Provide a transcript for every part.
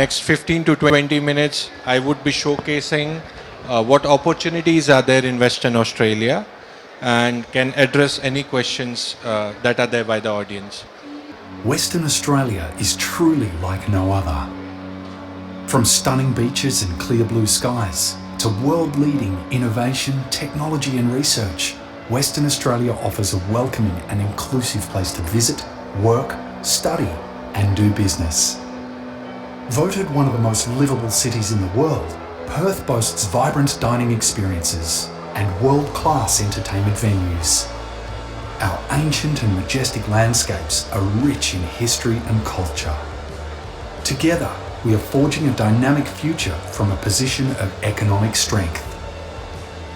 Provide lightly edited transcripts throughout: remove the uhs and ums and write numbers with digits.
next 15 to 20 minutes, I would be showcasing what opportunities are there in Western Australia and can address any questions that are there by the audience. Western Australia is truly like no other. From stunning beaches and clear blue skies to world-leading innovation, technology and research, Western Australia offers a welcoming and inclusive place to visit, work, study and do business. Voted one of the most livable cities in the world, Perth boasts vibrant dining experiences and world-class entertainment venues. Our ancient and majestic landscapes are rich in history and culture. Together, we are forging a dynamic future from a position of economic strength.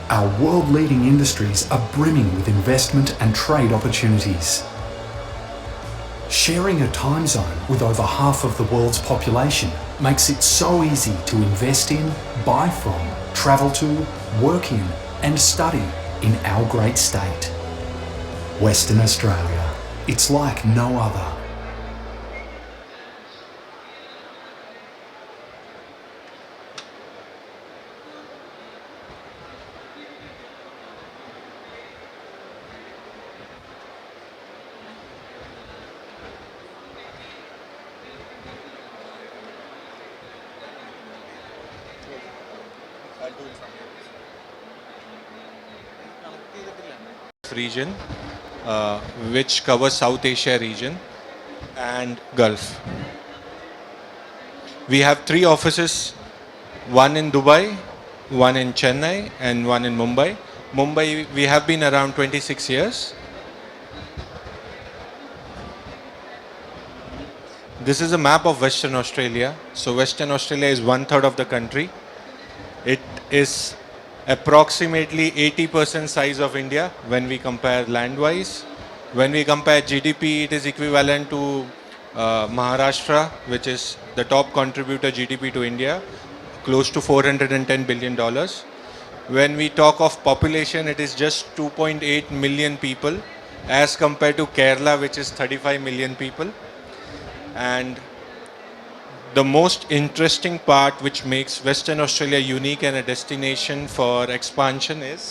Our world-leading industries are brimming with investment and trade opportunities. Sharing a time zone with over half of the world's population makes it so easy to invest in, buy from, travel to, work in, and study in our great state. Western Australia, it's like no other. Region, which covers South Asia region and Gulf. We have 3 offices, one in Dubai, one in Chennai and one in Mumbai. Mumbai, we have been around 26 years. This is a map of Western Australia. So Western Australia is 1/3 of the country. It is approximately 80% size of India when we compare land-wise. When we compare GDP, it is equivalent to Maharashtra, which is the top contributor GDP to India, close to $410 billion. When we talk of population, it is just 2.8 million people as compared to Kerala, which is 35 million people. And the most interesting part which makes Western Australia unique and a destination for expansion is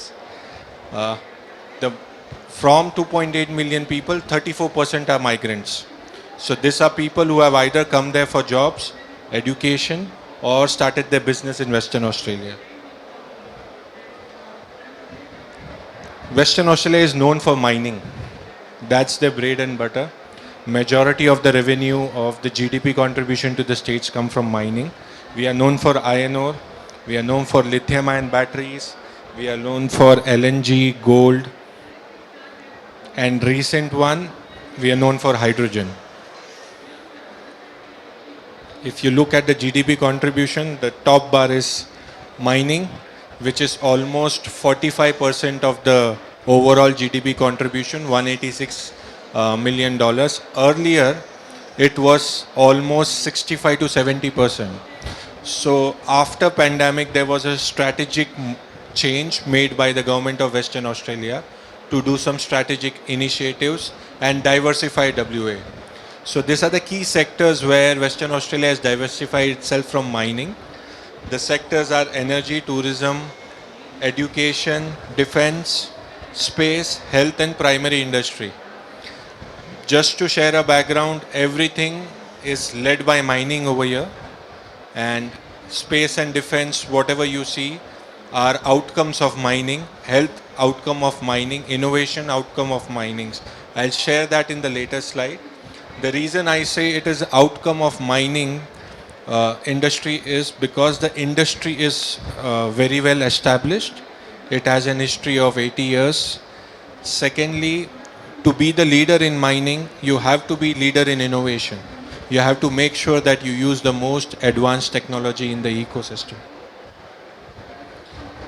from 2.8 million people, 34% are migrants. So these are people who have either come there for jobs, education or started their business in Western Australia. Western Australia is known for mining. That's their bread and butter. Majority of the revenue of the GDP contribution to the states come from mining. We are known for iron ore. We are known for lithium ion batteries. We are known for LNG, gold. And recent one, we are known for hydrogen. If you look at the GDP contribution, the top bar is mining, which is almost 45% of the overall GDP contribution, $186 million. Earlier, it was almost 65 to 70%. So after pandemic, there was a strategic change made by the government of Western Australia to do some strategic initiatives and diversify WA. So these are the key sectors where Western Australia has diversified itself from mining. The sectors are energy, tourism, education, defense, space, health and primary industry. Just to share a background, everything is led by mining over here, and space and defense, whatever you see, are outcomes of mining, health outcome of mining, innovation outcome of mining. I'll share that in the later slide. The reason I say it is outcome of mining industry is because the industry is very well established. It has an history of 80 years. Secondly, to be the leader in mining, you have to be leader in innovation. You have to make sure that you use the most advanced technology in the ecosystem.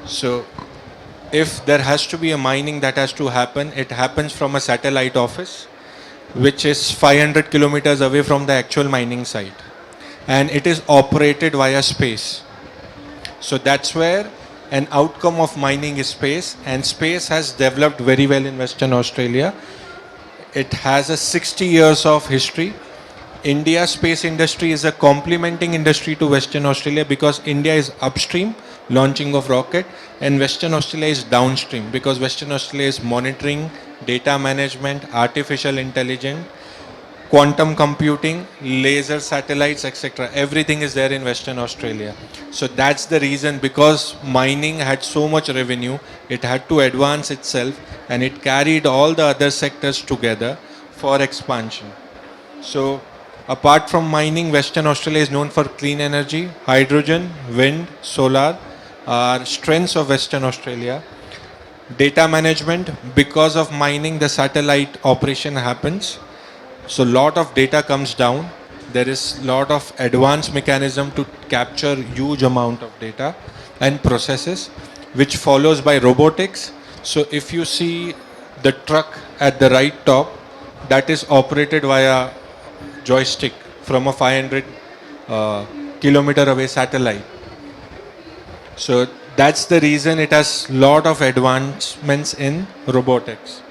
So if there has to be a mining that has to happen, it happens from a satellite office, which is 500 kilometers away from the actual mining site. And it is operated via space. So that's where an outcome of mining is space, and space has developed very well in Western Australia. It has a 60 years of history. India space industry is a complementing industry to Western Australia because India is upstream, launching of rocket, and Western Australia is downstream because Western Australia is monitoring, data management, artificial intelligence, quantum computing, laser satellites, etc. Everything is there in Western Australia. So that's the reason, because mining had so much revenue, it had to advance itself and it carried all the other sectors together for expansion. So apart from mining, Western Australia is known for clean energy, hydrogen, wind, solar are strengths of Western Australia. Data management, because of mining, the satellite operation happens. So lot of data comes down. There is lot of advanced mechanism to capture huge amount of data and processes, which follows by robotics. So if you see the truck at the right top, that is operated via joystick from a 500 kilometer away satellite. So that's the reason it has lot of advancements in robotics.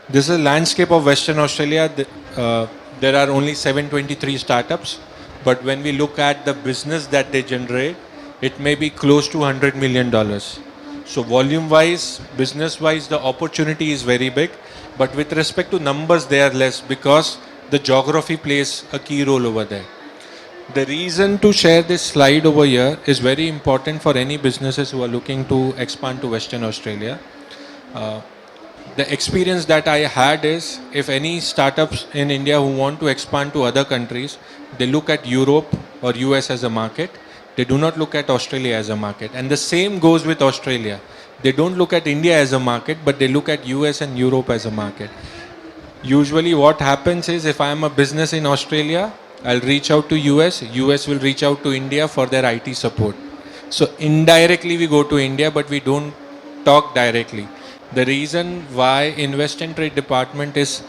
This is a landscape of Western Australia. There are only 723 startups, but when we look at the business that they generate, it may be close to $100 million. So volume wise, business wise, the opportunity is very big, but with respect to numbers, they are less because the geography plays a key role over there. The reason to share this slide over here is very important for any businesses who are looking to expand to Western Australia. The experience that I had is, if any startups in India who want to expand to other countries, they look at Europe or US as a market. They do not look at Australia as a market. And the same goes with Australia. They don't look at India as a market, but they look at US and Europe as a market. Usually what happens is, if I am a business in Australia, I'll reach out to US, US will reach out to India for their IT support. So indirectly we go to India, but we don't talk directly. The reason why Invest and Trade Department is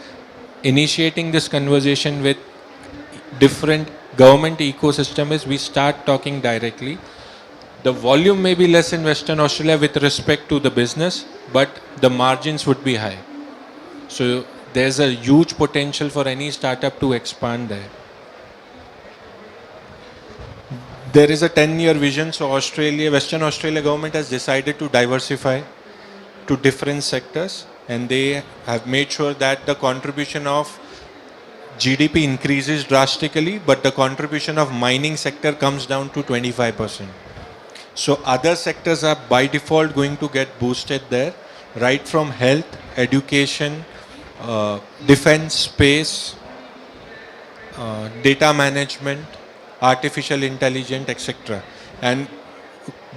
initiating this conversation with different government ecosystem is, we start talking directly. The volume may be less in Western Australia with respect to the business, but the margins would be high. So there's a huge potential for any startup to expand there. There is a 10-year vision. So Western Australia government has decided to diversify to different sectors, and they have made sure that the contribution of GDP increases drastically, but the contribution of mining sector comes down to 25%. So other sectors are by default going to get boosted there, right from health, education, defense, space, data management, artificial intelligence, etc. And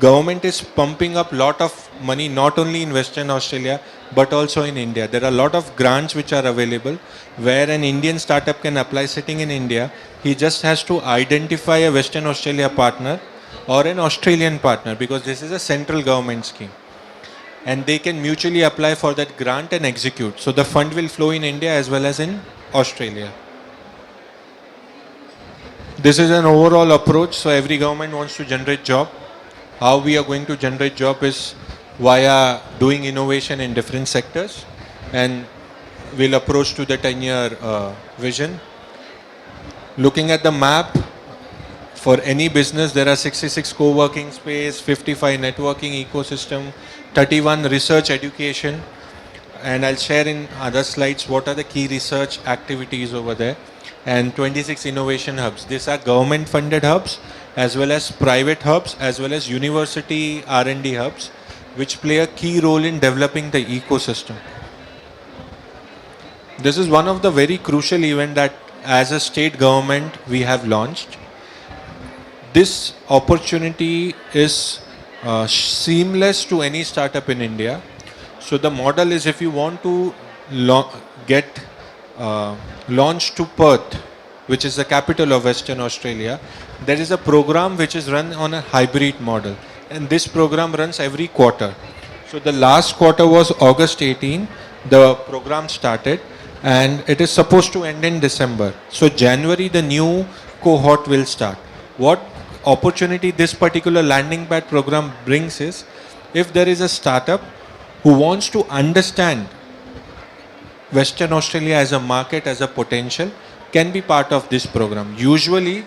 government is pumping up lot of money not only in Western Australia but also in India. There are a lot of grants which are available where an Indian startup can apply sitting in India. He just has to identify a Western Australia partner or an Australian partner, because this is a central government scheme, and they can mutually apply for that grant and execute. So the fund will flow in India as well as in Australia. This is an overall approach. So every government wants to generate job. How we are going to generate job is via doing innovation in different sectors, and we'll approach to the 10-year vision. Looking at the map, for any business there are 66 co-working space, 55 networking ecosystem, 31 research education, and I'll share in other slides what are the key research activities over there, and 26 innovation hubs. These are government funded hubs as well as private hubs as well as university R&D hubs, which play a key role in developing the ecosystem. This is one of the very crucial events that as a state government we have launched. This opportunity is seamless to any startup in India. So the model is, if you want to get launched to Perth, which is the capital of Western Australia, there is a program which is run on a hybrid model, and this program runs every quarter. So the last quarter was August 18, the program started, and it is supposed to end in December. So January the new cohort will start. What opportunity this particular landing pad program brings is, if there is a startup who wants to understand Western Australia as a market, as a potential, can be part of this program. Usually,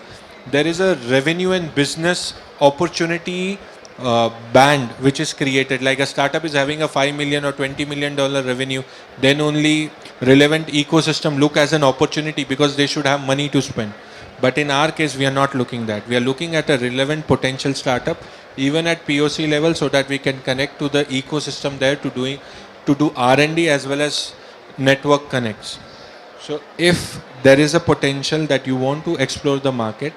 there is a revenue and business opportunity band which is created. Like a startup is having a $5 million or $20 million revenue, then only relevant ecosystem look as an opportunity because they should have money to spend. But in our case, we are not looking that. We are looking at a relevant potential startup, even at POC level, so that we can connect to the ecosystem there to do R&D as well as network connects. So if there is a potential that you want to explore the market,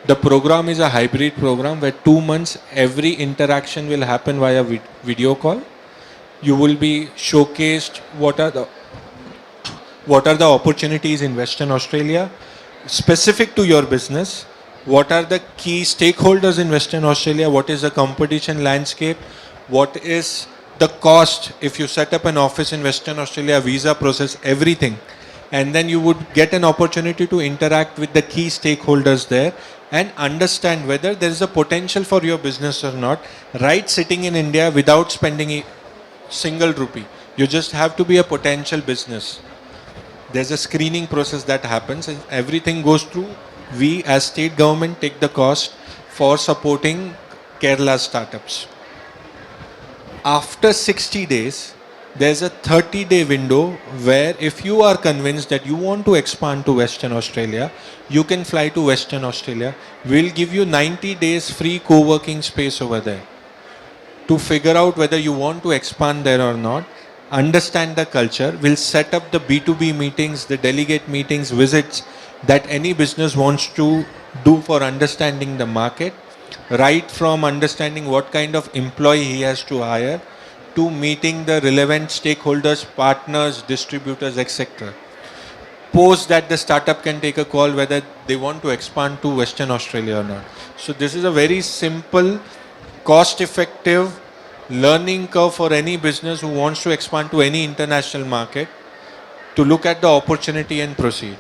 the program is a hybrid program where 2 months every interaction will happen via video call. You will be showcased what are the opportunities in Western Australia specific to your business, what are the key stakeholders in Western Australia, what is the competition landscape, what is the cost if you set up an office in Western Australia, visa process, everything. And then you would get an opportunity to interact with the key stakeholders there and understand whether there is a potential for your business or not, right sitting in India without spending a single rupee. You just have to be a potential business. There's a screening process that happens and everything goes through. We as state government take the cost for supporting Kerala startups. After 60 days, there's a 30-day window where if you are convinced that you want to expand to Western Australia, you can fly to Western Australia. We'll give you 90 days free co-working space over there to figure out whether you want to expand there or not, understand the culture. We'll set up the B2B meetings, the delegate meetings, visits that any business wants to do for understanding the market, right from understanding what kind of employee he has to hire to meeting the relevant stakeholders, partners, distributors, etc. Post that, the startup can take a call whether they want to expand to Western Australia or not. So this is a very simple, cost-effective learning curve for any business who wants to expand to any international market to look at the opportunity and proceed.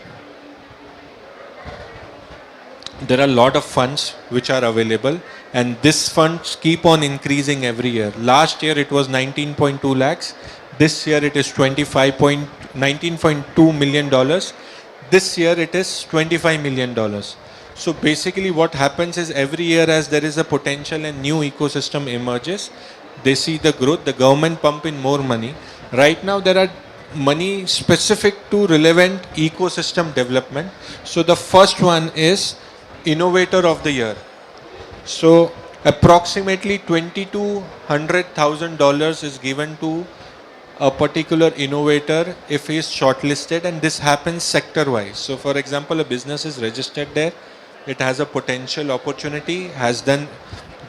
There are a lot of funds which are available and these funds keep on increasing every year. Last year it was 19.2 lakhs. This year it is $19.2 million. This year it is $25 million. So basically what happens is every year as there is a potential and new ecosystem emerges, they see the growth, the government pump in more money. Right now there are money specific to relevant ecosystem development. So the first one is Innovator of the Year. So approximately $2,200,000 is given to a particular innovator if he is shortlisted, and this happens sector wise. So for example, a business is registered there, it has a potential opportunity, has done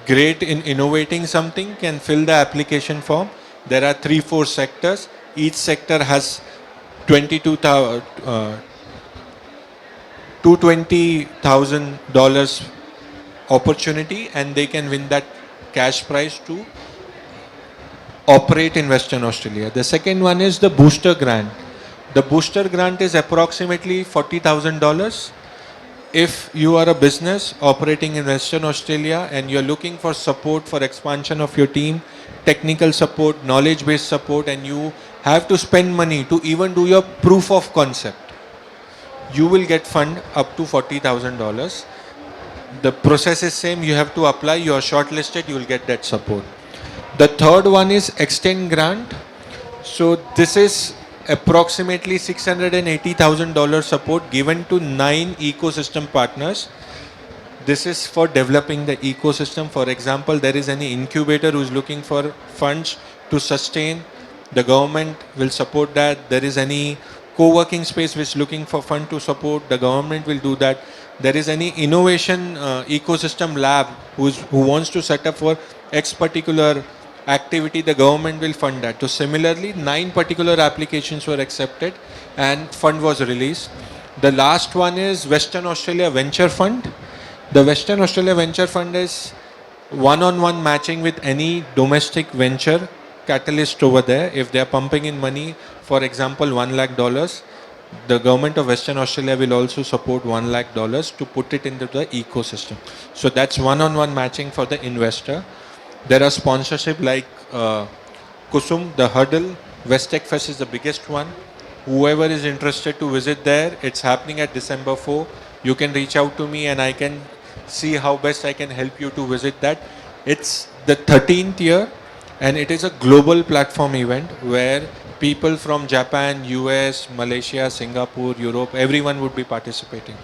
great in innovating something, can fill the application form. There are 3-4 sectors. Each sector has $220,000 opportunity and they can win that cash prize to operate in Western Australia. The second one is the booster grant. The booster grant is approximately $40,000. If you are a business operating in Western Australia and you're looking for support for expansion of your team, technical support, knowledge-based support, and you have to spend money to even do your proof of concept, you will get fund up to $40,000. The process is same. You have to apply, you are shortlisted, you will get that support. The third one is Extend Grant. So this is approximately $680,000 support given to 9 ecosystem partners. This is for developing the ecosystem. For example, there is any incubator who is looking for funds to sustain, the government will support that. There is any co-working space which is looking for fund to support, the government will do that. There is any innovation ecosystem lab who wants to set up for X particular activity, the government will fund that. So similarly, 9 particular applications were accepted and fund was released. The last one is Western Australia Venture Fund. The Western Australia Venture Fund is one-on-one matching with any domestic venture catalyst over there. If they are pumping in money, for example, $1 lakh, the government of Western Australia will also support $1 lakh to put it into the ecosystem. So that's one-on-one matching for the investor. There are sponsorship like Kusum, the Huddle, West Tech Fest is the biggest one. Whoever is interested to visit there, it's happening at December 4. You can reach out to me and I can see how best I can help you to visit that. It's the 13th year and it is a global platform event where people from Japan, US, Malaysia, Singapore, Europe, everyone would be participating.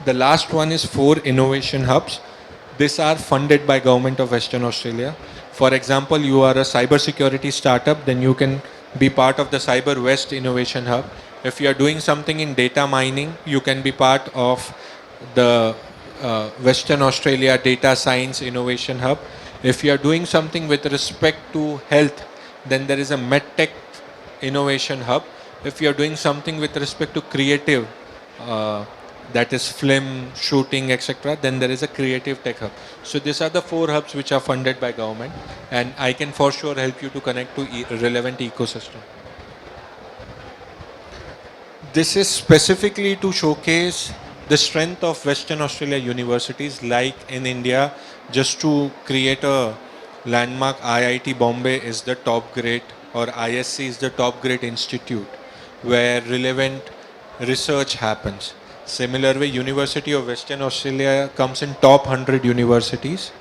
The last one is 4 innovation hubs. These are funded by Government of Western Australia. For example, you are a cybersecurity startup, then you can be part of the Cyber West Innovation Hub. If you are doing something in data mining, you can be part of the Western Australia Data Science Innovation Hub. If you are doing something with respect to health, then there is a MedTech Innovation Hub. If you are doing something with respect to creative, uh, that is film, shooting, etc., then there is a creative tech hub. So these are the 4 hubs which are funded by government, and I can for sure help you to connect to relevant ecosystem. This is specifically to showcase the strength of Western Australia universities, like in India, just to create a landmark. IIT Bombay is the top grade, or ISC is the top grade institute where relevant research happens. Similar way, University of Western Australia comes in top 100 universities.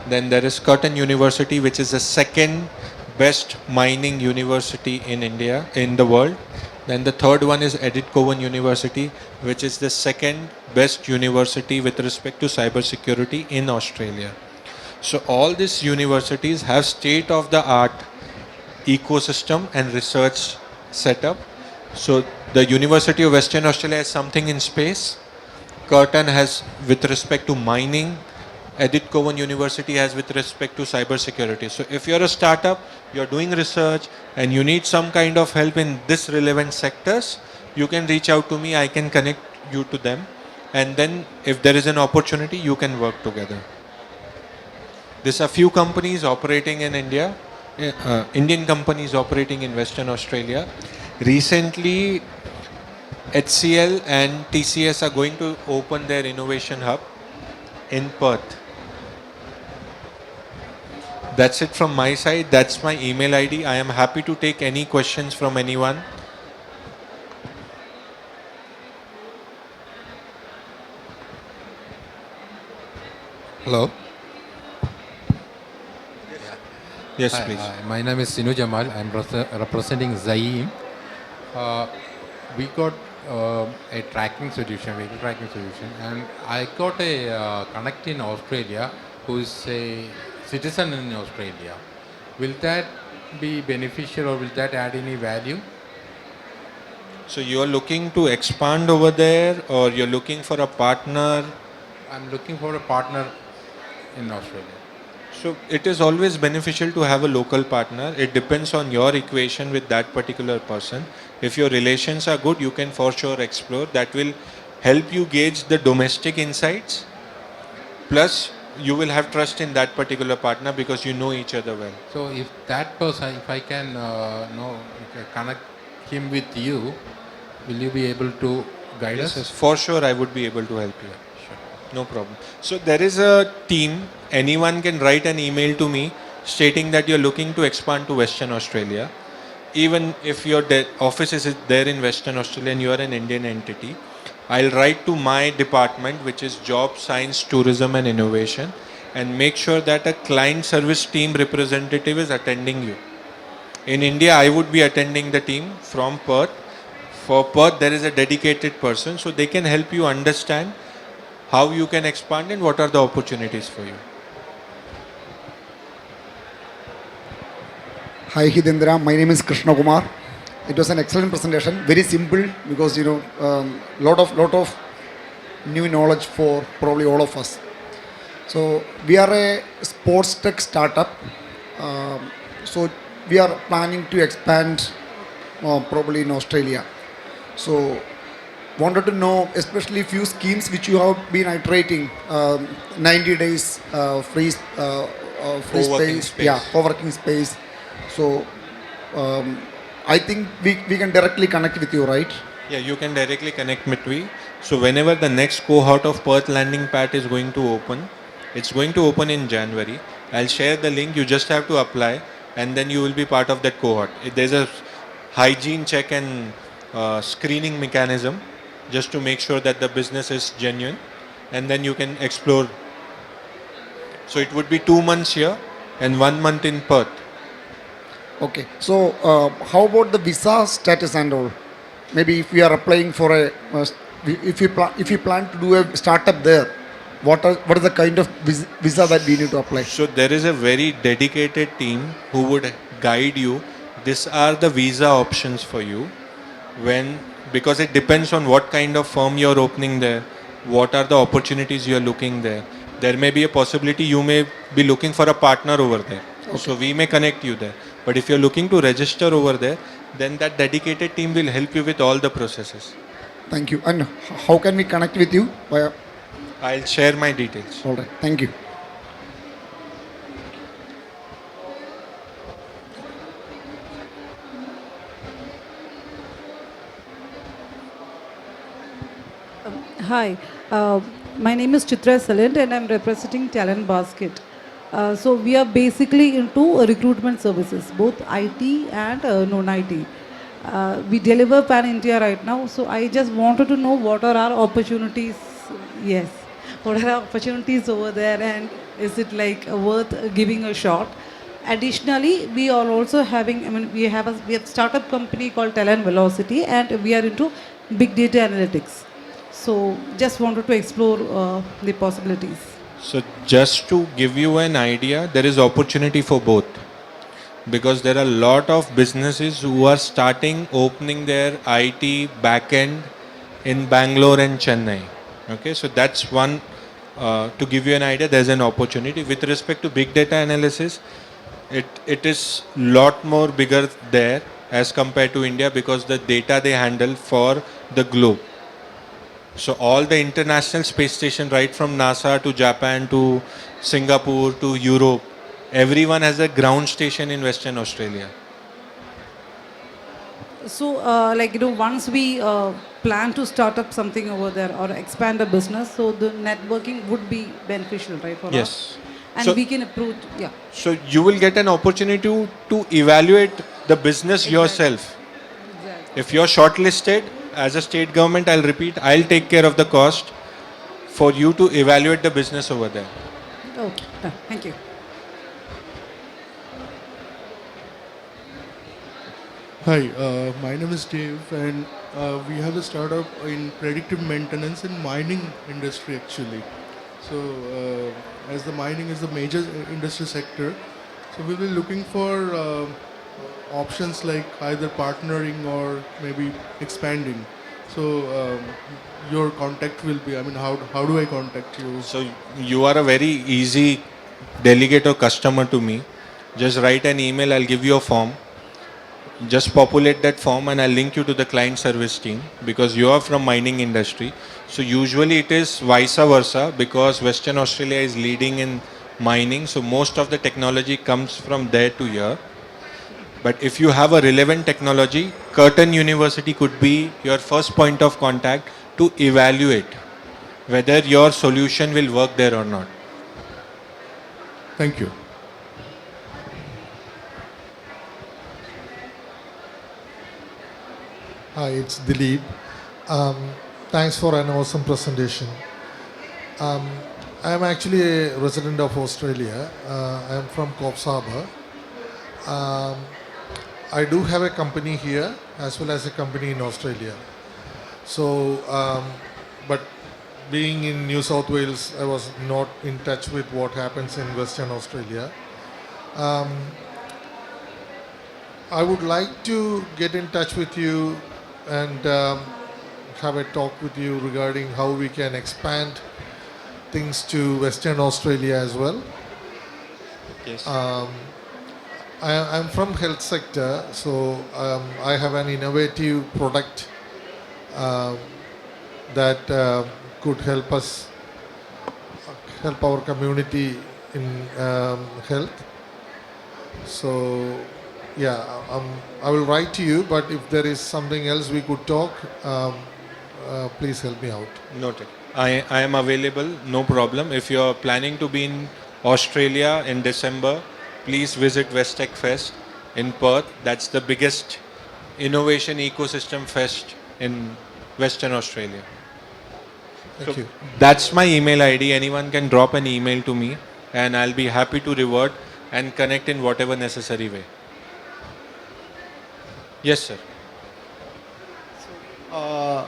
Then there is Curtin University, which is the second best mining university in India, in the world. Then the third one is Edith Cowan University, which is the second best university with respect to cybersecurity in Australia. So all these universities have state of the art ecosystem and research setup. So the University of Western Australia has something in space. Curtin has with respect to mining. Edith Cowan University has with respect to cybersecurity. So if you're a startup, you're doing research and you need some kind of help in this relevant sectors, you can reach out to me. I can connect you to them. And then if there is an opportunity, you can work together. There's a few companies operating in India, Indian companies operating in Western Australia. Recently, HCL and TCS are going to open their innovation hub in Perth. That's it from my side. That's my email ID. I am happy to take any questions from anyone. Hello. Yes, Hi, please. my name is Sinu Jamal. I'm representing Zaim. We got a tracking solution, vehicle tracking solution, and I got a connect in Australia who is a citizen in Australia. Will that be beneficial or will that add any value? So you are looking to expand over there, or you're looking for a partner? I'm looking for a partner in Australia. So it is always beneficial to have a local partner. It depends on your equation with that particular person. If your relations are good, you can for sure explore. That will help you gauge the domestic insights. Plus, you will have trust in that particular partner because you know each other well. So if that person, if I can connect him with you, will you be able to guide us? Yes, for sure I would be able to help you. No problem. So there is a team. Anyone can write an email to me stating that you're looking to expand to Western Australia. Even if your office is there in Western Australia and you are an Indian entity, I'll write to my department, which is Job, Science, Tourism and Innovation, and make sure that a client service team representative is attending you. In India, I would be attending the team from Perth. For Perth, there is a dedicated person, so they can help you understand how you can expand and what are the opportunities for you. Hi Hitendra, my name is Krishna Kumar. It was an excellent presentation, very simple because lot of new knowledge for probably all of us. So we are a sports tech startup. So we are planning to expand probably in Australia. So wanted to know especially few schemes which you have been iterating, 90 days free Co-working space, space. yeah, co-working space. So I think we can directly connect with you, right? Yeah, you can directly connect with me. So whenever the next cohort of Perth landing pad is going to open, it's going to open in January. I'll share the link. You just have to apply and then you will be part of that cohort. There's a hygiene check and screening mechanism just to make sure that the business is genuine, and then you can explore. So it would be 2 months here and 1 month in Perth. Okay. So how about the visa status and all? Maybe if we are applying for a, if you plan to do a startup there, what is the kind of visa that we need to apply? So there is a very dedicated team who would guide you. These are the visa options for you because it depends on what kind of firm you're opening there, what are the opportunities you're looking there. There may be a possibility you may be looking for a partner over there. Okay. So we may connect you there. But if you're looking to register over there, then that dedicated team will help you with all the processes. Thank you. And how can we connect with you? I'll share my details. All right. Thank you. Hi, my name is Chitra Salent and I'm representing Talent Basket. So we are basically into recruitment services, both IT and non-IT. We deliver pan-India right now, so I just wanted to know what are our opportunities, yes, what are our opportunities over there, and is it like worth giving a shot? Additionally, we are also having, we have a startup company called Talent Velocity, and we are into big data analytics. So just wanted to explore the possibilities. So just to give you an idea, there is opportunity for both, because there are a lot of businesses who are opening their IT backend in Bangalore and Chennai. Okay, so that's one, to give you an idea, there's an opportunity. With respect to big data analysis, it is lot more bigger there as compared to India, because the data they handle for the globe. So all the international space station, right from NASA to Japan to Singapore to Europe, everyone has a ground station in Western Australia. So, once we plan to start up something over there or expand the business, so the networking would be beneficial, right, for us? Yes. And So- we can approach, yeah. So you will get an opportunity to evaluate the business yourself. Exactly. If you're shortlisted as a state government, I'll repeat, I'll take care of the cost for you to evaluate the business over there. Okay, done. Thank you. Hi, my name is Dave, and we have a startup in predictive maintenance in mining industry actually. So, as the mining is the major industry sector, so we'll be looking for options like either partnering or maybe expanding. So, your contact will be, how do I contact you? So you are a very easy delegate or customer to me. Just write an email, I'll give you a form. Just populate that form and I'll link you to the client service team, because you are from mining industry. So usually it is vice versa, because Western Australia is leading in mining. So most of the technology comes from there to here. But if you have a relevant technology, Curtin University could be your first point of contact to evaluate whether your solution will work there or not. Thank you. Hi, it's Dilip. Thanks for an awesome presentation. I'm actually a resident of Australia. I'm from Coffs Harbour. I do have a company here as well as a company in Australia. So, but being in New South Wales, I was not in touch with what happens in Western Australia. I would like to get in touch with you and have a talk with you regarding how we can expand things to Western Australia as well. Yes. I'm from health sector, so I have an innovative product that could help us help our community in health. So yeah, I will write to you, but if there is something else we could talk, please help me out. Noted. I am available, no problem. If you're planning to be in Australia in December, please visit West Tech Fest in Perth. That's the biggest Innovation Ecosystem Fest in Western Australia. Thank you. That's my email ID. Anyone can drop an email to me and I'll be happy to revert and connect in whatever necessary way. Yes, sir.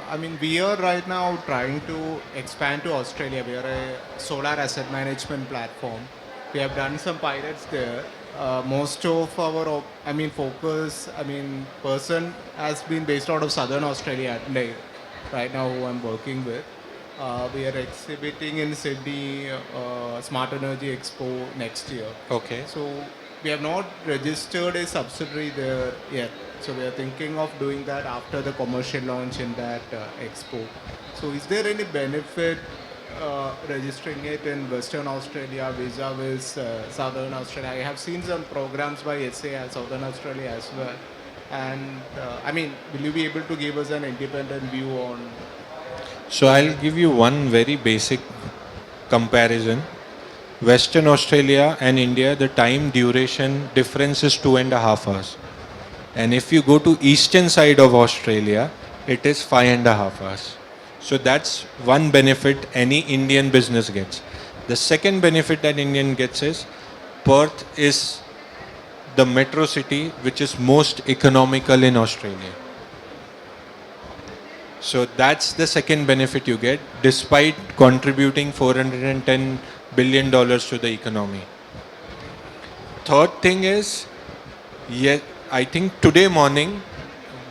I mean, we are right now trying to expand to Australia. We are a solar asset management platform. We have done some pilots there. Most of our, focus, person has been based out of Southern Australia, like right now who I'm working with. We are exhibiting in Sydney Smart Energy Expo next year. Okay. So we have not registered a subsidiary there yet. So we are thinking of doing that after the commercial launch in that expo. So is there any benefit registering it in Western Australia vis-a-vis Southern Australia? I have seen some programs by SA and Southern Australia as well. And will you be able to give us an independent view on? So I'll give you one very basic comparison. Western Australia and India, the time duration difference is 2.5 hours. And if you go to eastern side of Australia, it is 5.5 hours. So that's one benefit any Indian business gets. The second benefit that Indian gets is Perth is the metro city which is most economical in Australia. So that's the second benefit you get despite contributing $410 billion to the economy. Third thing is, I think today morning,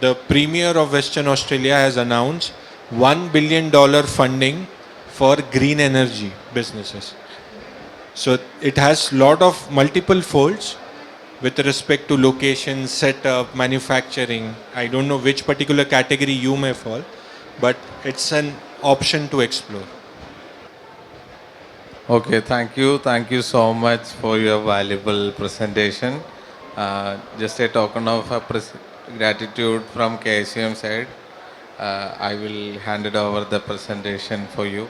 the Premier of Western Australia has announced $1 billion funding for green energy businesses. So it has lot of multiple folds with respect to location, setup, manufacturing. I don't know which particular category you may fall, but it's an option to explore. Okay, thank you. Thank you so much for your valuable presentation. Just a token of gratitude from KSM side, I will hand it over the presentation for you.